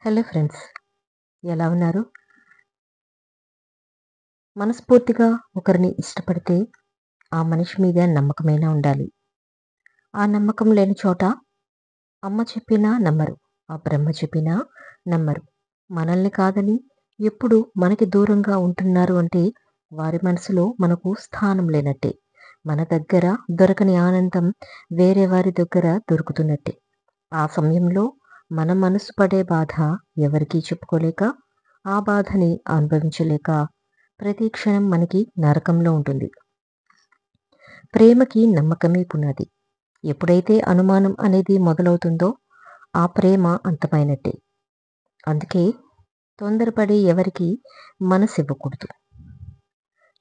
Hello friends, ఎలా ఉన్నారు? మనస్ఫూర్తిగా ఒకరిని ఇష్టపడితే ఆ మనిషి మీద నమ్మకమైనా ఉండాలి. ఆ నమ్మకం లేని చోట అమ్మ చెప్పినా నమ్మరు. ఆ బ్రహ్మ చెప్పినా నమ్మరు. మనల్ని కాదని ఎప్పుడు మనకి దూరంగా ఉంటున్నారు అంటే వారి మనసులో మనకు స్థానం లేనట్టే. మన దగ్గర దొరకని ఆనందం వేరే వారి దగ్గర దొరుకుతున్నట్టే. ఆ సమయంలో మన మనసు పడే బాధ ఎవరికీ చెప్పుకోలేక, ఆ బాధని అనుభవించలేక ప్రతి క్షణం మనకి నరకంలో ఉంటుంది. ప్రేమకి నమ్మకమే పునాది. ఎప్పుడైతే అనుమానం అనేది మొదలవుతుందో ఆ ప్రేమ అంతమైనట్టే. అందుకే తొందరపడి ఎవరికి మనసివ్వకూడదు.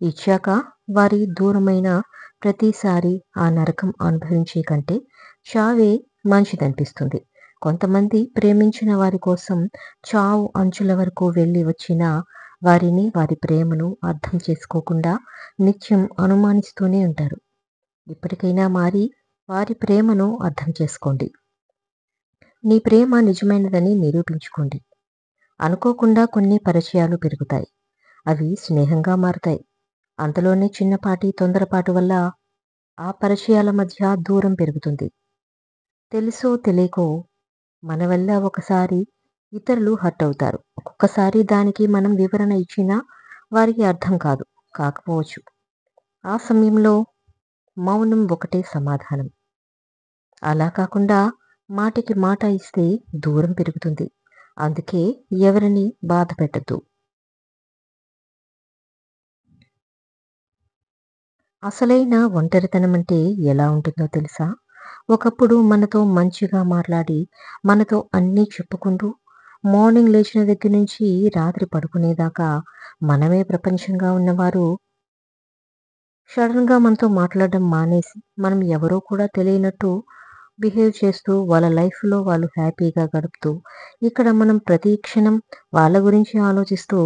ఇచ్చాక వారి దూరమైన ప్రతిసారి ఆ నరకం అనుభవించే కంటే చావే మంచిదనిపిస్తుంది. కొంతమంది ప్రేమించిన వారి కోసం చావు అంచుల వరకు వెళ్ళి వచ్చినా వారిని, వారి ప్రేమను అర్థం చేసుకోకుండా నిత్యం అనుమానిస్తూనే ఉంటారు. ఇప్పటికైనా మారి వారి ప్రేమను అర్థం చేసుకోండి. నీ ప్రేమ నిజమైనదని నిరూపించుకోండి. అనుకోకుండా కొన్ని పరిచయాలు పెరుగుతాయి. అవి స్నేహంగా మారతాయి. అంతలోనే చిన్నపాటి తొందరపాటు వల్ల ఆ పరిచయాల మధ్య దూరం పెరుగుతుంది. తెలుసో తెలియకో మన వల్ల ఒకసారి ఇతరులు హర్ట్ అవుతారు. ఒక్కొక్కసారి దానికి మనం వివరణ ఇచ్చినా వారికి అర్థం కాకపోవచ్చు. ఆ సమయంలో మౌనం ఒకటే సమాధానం. అలా కాకుండా మాటికి మాట ఇస్తే దూరం పెరుగుతుంది. అందుకే ఎవరిని బాధ పెట్టద్దు. అసలైన ఒంటరితనం అంటే ఎలా ఉంటుందో తెలుసా? ఒకప్పుడు మనతో మంచిగా మాట్లాడి, మనతో అన్నీ చెప్పుకుంటూ, మార్నింగ్ లేచిన దగ్గర నుంచి రాత్రి పడుకునేదాకా మనమే ప్రపంచంగా ఉన్నవారు సడన్‌గా మనతో మాట్లాడడం మానేసి, మనం ఎవరో కూడా తెలియనట్టు బిహేవ్ చేస్తూ, వాళ్ళ లైఫ్‌లో వాళ్ళు హ్యాపీగా గడుపుతూ, ఇక్కడ మనం ప్రతి క్షణం వాళ్ళ గురించి ఆలోచిస్తూ,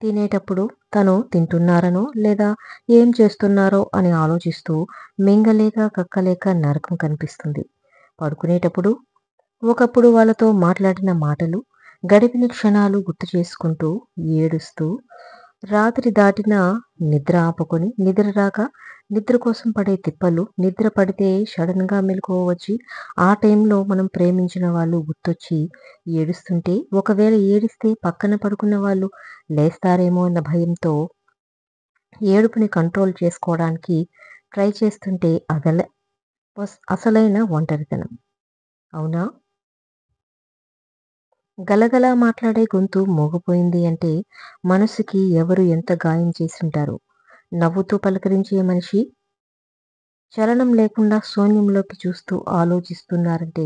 తినేటప్పుడు తను తింటున్నారనో, లేదా ఏం చేస్తున్నారో అని ఆలోచిస్తూ, మింగలేక, కక్కలేక నరకం కనిపిస్తుంది. పడుకునేటప్పుడు ఒకప్పుడు వాళ్ళతో మాట్లాడిన మాటలు, గడిపిన క్షణాలు గుర్తు చేసుకుంటూ, ఏడుస్తూ, రాత్రి దాటినా నిద్ర ఆపుకొని, నిద్ర రాక నిద్ర కోసం పడే తిప్పలు, నిద్ర పడితే సడన్‌గా మెలకువ వచ్చి, ఆ టైంలో మనం ప్రేమించిన వాళ్ళు గుర్తొచ్చి ఏడుస్తుంటే, ఒకవేళ ఏడిస్తే పక్కన పడుకున్న వాళ్ళు లేస్తారేమో అన్న భయంతో ఏడుపుని కంట్రోల్ చేసుకోవడానికి ట్రై చేస్తుంటే అసలైన ఒంటరితనం. అవునా? గలగలా మాట్లాడే గొంతు మూగపోయింది అంటే మనసుకి ఎవరు ఎంత గాయం చేసుంటారో. నవ్వుతూ పలకరించే మనిషి చలనం లేకుండా శూన్యంలోకి చూస్తూ ఆలోచిస్తున్నారంటే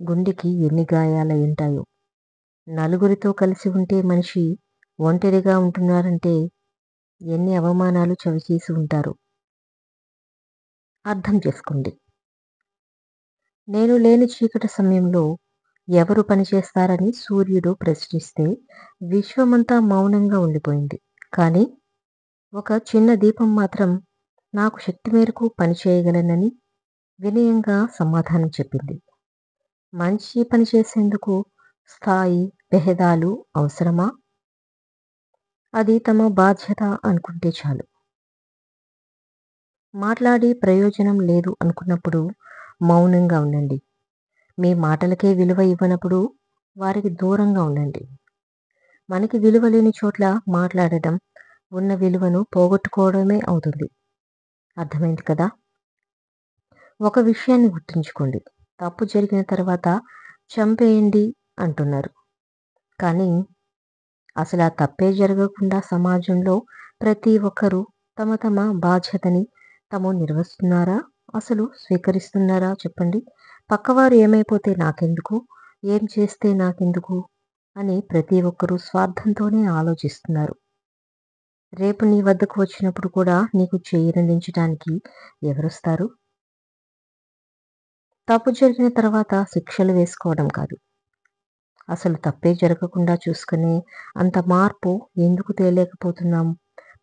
గుండెకి ఎన్ని గాయాలయుంటాయో. నలుగురితో కలిసి ఉంటే మనిషి ఒంటరిగా ఉంటున్నారంటే ఎన్ని అవమానాలు చవిచేసి ఉంటారో. అర్థం చేసుకోండి. నేను లేని చీకటి సమయంలో ఎవరు పనిచేస్తారని సూర్యుడు ప్రశ్నిస్తే విశ్వమంతా మౌనంగా ఉండిపోయింది. కానీ ఒక చిన్న దీపం మాత్రం నాకు శక్తి మేరకు పనిచేయగలనని వినయంగా సమాధానం చెప్పింది. మంచి పని చేసేందుకు స్థాయి, భేదాలు అవసరమా? అది తమ బాధ్యత అనుకుంటే చాలు. మాట్లాడి ప్రయోజనం లేదు అనుకున్నప్పుడు మౌనంగా ఉండండి. మీ మాటలకే విలువ ఇవ్వనప్పుడు వారికి దూరంగా ఉండండి. మనకి విలువ లేని చోట్ల మాట్లాడటం ఉన్న విలువను పోగొట్టుకోవడమే అవుతుంది. అర్థమైంది కదా? ఒక విషయాన్ని గుర్తుంచుకోండి. తప్పు జరిగిన తర్వాత చంపేయండి అంటున్నారు. కానీ అసలు ఆ తప్పే జరగకుండా సమాజంలో ప్రతి ఒక్కరూ తమ తమ బాధ్యతని తాము నిర్వహిస్తున్నారా? అసలు స్వీకరిస్తున్నారా చెప్పండి? పక్కవారు ఏమైపోతే నాకెందుకు? ఏం చేస్తే నాకెందుకు? అని ప్రతి ఒక్కరూ స్వార్థంతోనే ఆలోచిస్తున్నారు. రేపు నీ వద్దకు వచ్చినప్పుడు కూడా నీకు చెయ్యనందించటానికి ఎవరొస్తారు? తప్పు జరిగిన తర్వాత శిక్షలు వేసుకోవడం కాదు. అసలు తప్పే జరగకుండా చూసుకునే అంత మార్పు ఎందుకు తేలేకపోతున్నాం?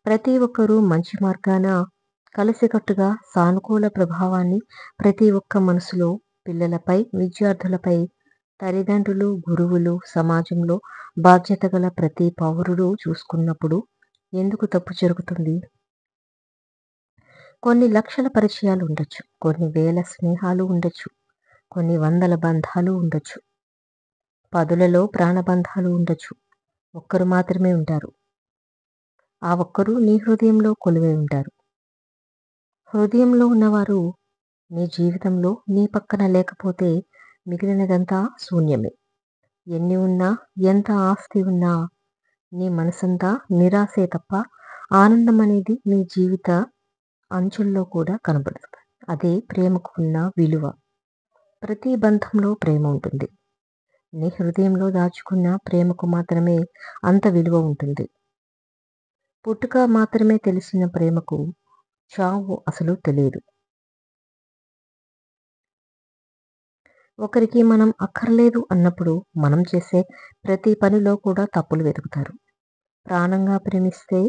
ప్రతి ఒక్కరూ మంచి మార్గాన కలిసికట్టుగా సానుకూల ప్రభావాన్ని ప్రతి ఒక్క మనసులో పిల్లలపై, విద్యార్థులపై తల్లిదండ్రులు, గురువులు, సమాజంలో బాధ్యత గల ప్రతి పౌరుడు చూసుకున్నప్పుడు ఎందుకు తప్పు జరుగుతుంది? కొన్ని లక్షల పరిచయాలు ఉండొచ్చు. కొన్ని వేల స్నేహాలు ఉండొచ్చు. కొన్ని వందల బంధాలు ఉండొచ్చు. పదులలో ప్రాణబంధాలు ఉండొచ్చు. ఒక్కరు మాత్రమే ఉంటారు. ఆ ఒక్కరు నీ హృదయంలో కొలువై ఉంటారు. హృదయంలో ఉన్నవారు నీ జీవితంలో నీ పక్కన లేకపోతే మిగిలినదంతా శూన్యమే. ఎన్ని ఉన్నా, ఎంత ఆస్తి ఉన్నా నీ మనసంతా నిరాశే తప్ప ఆనందం అనేది నీ జీవిత అంచుల్లో కూడా కనబడదు. అదే ప్రేమకు ఉన్న విలువ. ప్రతి బంధంలో ప్రేమ ఉంటుంది. నీ హృదయంలో దాచుకున్న ప్రేమకు మాత్రమే అంత విలువ ఉంటుంది. పుట్టుక మాత్రమే తెలిసిన ప్రేమకు చావు అసలు తెలియదు. ఒకరికి మనం అక్కర్లేదు అన్నప్పుడు మనం చేసే ప్రతి పనిలో కూడా తప్పులు వెతుకుతారు. ప్రాణంగా ప్రేమిస్తే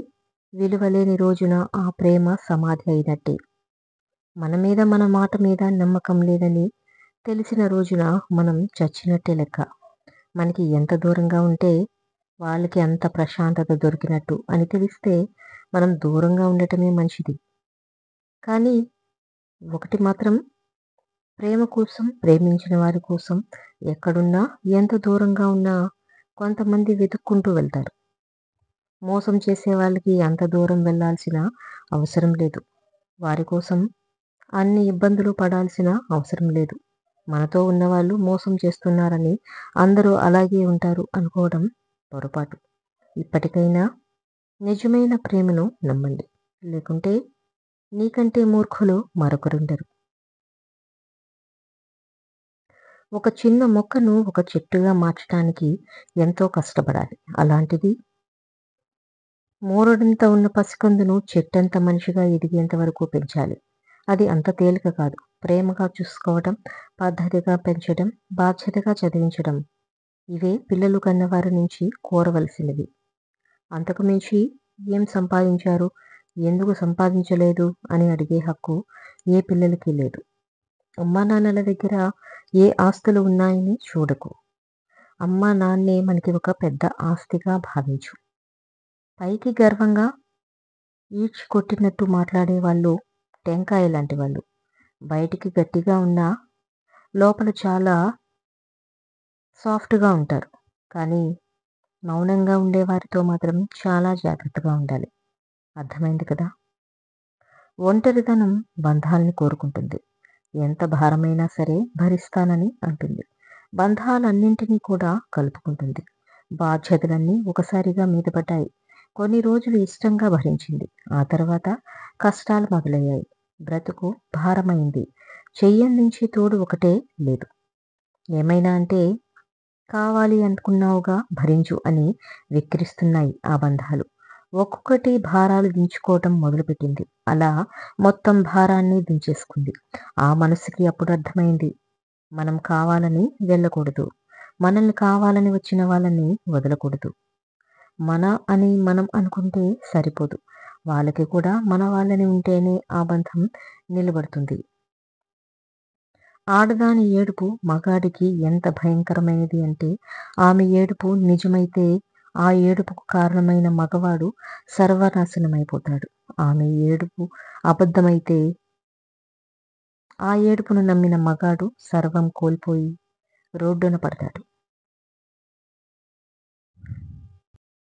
విలువలేని రోజున ఆ ప్రేమ సమాధి అయినట్టే. మన మీద మన మాట మీద నమ్మకం లేదని తెలిసిన రోజున మనం చచ్చినట్టే లెక్క. మనకి ఎంత దూరంగా ఉంటే వాళ్ళకి అంత ప్రశాంతత దొరికినట్టు అని తెలిస్తే మనం దూరంగా ఉండటమే మంచిది. కానీ ఒకటి మాత్రం, ప్రేమ కోసం, ప్రేమించిన వారి కోసం ఎక్కడున్నా, ఎంత దూరంగా ఉన్నా కొంతమంది వెతుక్కుంటూ వెళ్తారు. మోసం చేసే వాళ్ళకి అంత దూరం వెళ్ళాల్సిన అవసరం లేదు. వారి కోసం అన్ని ఇబ్బందులు పడాల్సిన అవసరం లేదు. మనతో ఉన్నవాళ్ళు మోసం చేస్తున్నారని అందరూ అలాగే ఉంటారు అనుకోవడం పొరపాటు. ఇప్పటికైనా నిజమైన ప్రేమను నమ్మండి. లేకుంటే నీకంటే మూర్ఖులు మరొకరుండరు. ఒక చిన్న మొక్కను ఒక చెట్టుగా మార్చడానికి ఎంతో కష్టపడాలి. అలాంటిది మోరడంత ఉన్న పసికందును చెట్టంత మనిషిగా ఎదిగేంత వరకు పెంచాలి. అది అంత తేలిక కాదు. ప్రేమగా చూసుకోవడం, పద్ధతిగా పెంచడం, బాధ్యతగా చదివించడం ఇవే పిల్లలు కన్నవారి నుంచి కోరవలసినవి. అంతకు మించి ఏం సంపాదించారు, ఎందుకు సంపాదించలేదు అని అడిగే హక్కు ఏ పిల్లలకి లేదు. అమ్మా నాన్నల దగ్గర ఏ ఆస్తులు ఉన్నాయని చూడకు. అమ్మా నాన్నే మనకి ఒక పెద్ద ఆస్తిగా భావించు. పైకి గర్వంగా ఈడ్చి కొట్టినట్టు మాట్లాడే వాళ్ళు టెంకాయ లాంటి వాళ్ళు. బయటికి గట్టిగా ఉన్నా లోపల చాలా సాఫ్ట్‌గా ఉంటారు. కానీ మౌనంగా ఉండేవారితో మాత్రం చాలా జాగ్రత్తగా ఉండాలి. అర్థమైంది కదా! ఒంటరితనం బంధాల్ని కోరుకుంటుంది. ఎంత భారమైనా సరే భరిస్తానని అంటుంది. బంధాలన్నింటినీ కూడా కలుపుకుంటుంది. బాధ్యతలన్నీ ఒకసారిగా మీద పడ్డాయి. కొన్ని రోజులు ఇష్టంగా భరించింది. ఆ తర్వాత కష్టాలు మొదలయ్యాయి. బ్రతుకు భారమైంది. చెయ్యందించే తోడు ఒకటే లేదు. ఏమైనా అంటే కావాలి అనుకున్నావుగా భరించు అని వెక్కిరిస్తున్నాయి ఆ బంధాలు. ఒక్కొక్కటి భారాలు దించుకోవటం మొదలుపెట్టింది. అలా మొత్తం భారాన్ని దించేసుకుంది. ఆ మనసుకి అప్పుడు అర్థమైంది, మనం కావాలని వెళ్ళకూడదు. మనల్ని కావాలని వచ్చిన వాళ్ళని వదలకూడదు. మన అని మనం అనుకుంటే సరిపోదు. వాళ్ళకి కూడా మన వాళ్ళని ఉంటేనే ఆ బంధం నిలబడుతుంది. ఆడదాని ఏడుపు మగాడికి ఎంత భయంకరమైనది అంటే, ఆమె ఏడుపు నిజమైతే ఆ ఏడుపుకు కారణమైన మగవాడు సర్వనాశనమైపోతాడు. ఆమె ఏడుపు అబద్ధమైతే ఆ ఏడుపును నమ్మిన మగాడు సర్వం కోల్పోయి రోడ్డున పడతాడు.